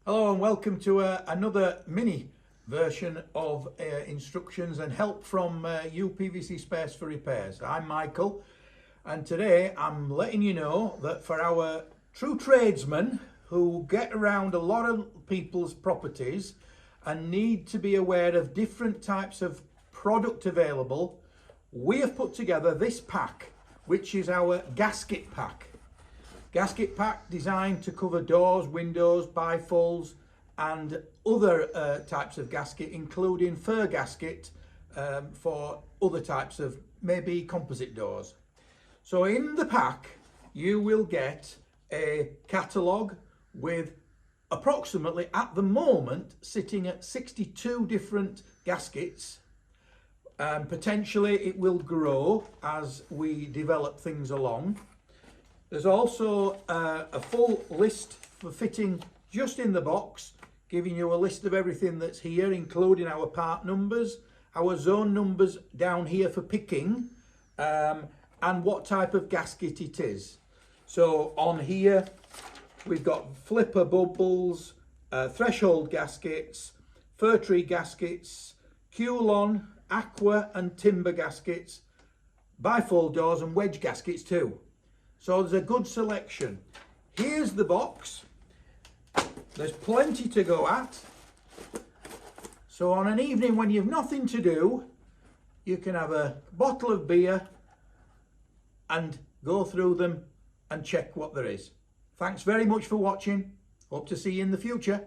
Hello and welcome to another mini version of instructions and help from UPVC Spares for Repairs. I'm Michael, and today I'm letting you know that for our true tradesmen who get around a lot of people's properties and need to be aware of different types of product available, we have put together this pack, which is our gasket pack. Gasket pack designed to cover doors, windows, bifolds and other types of gasket, including fir gasket for other types of maybe composite doors. So in the pack you will get a catalogue with approximately at the moment sitting at 62 different gaskets. Potentially it will grow as we develop things along. There's also a full list for fitting just in the box, giving you a list of everything that's here, including our part numbers, our zone numbers down here for picking, and what type of gasket it is. So on here, we've got flipper bubbles, threshold gaskets, fir tree gaskets, Q-lon, aqua and timber gaskets, bifold doors and wedge gaskets too. So there's a good selection. Here's the box. There's plenty to go at. So on an evening when you've nothing to do, you can have a bottle of beer and go through them and check what there is. Thanks very much for watching. Hope to see you in the future.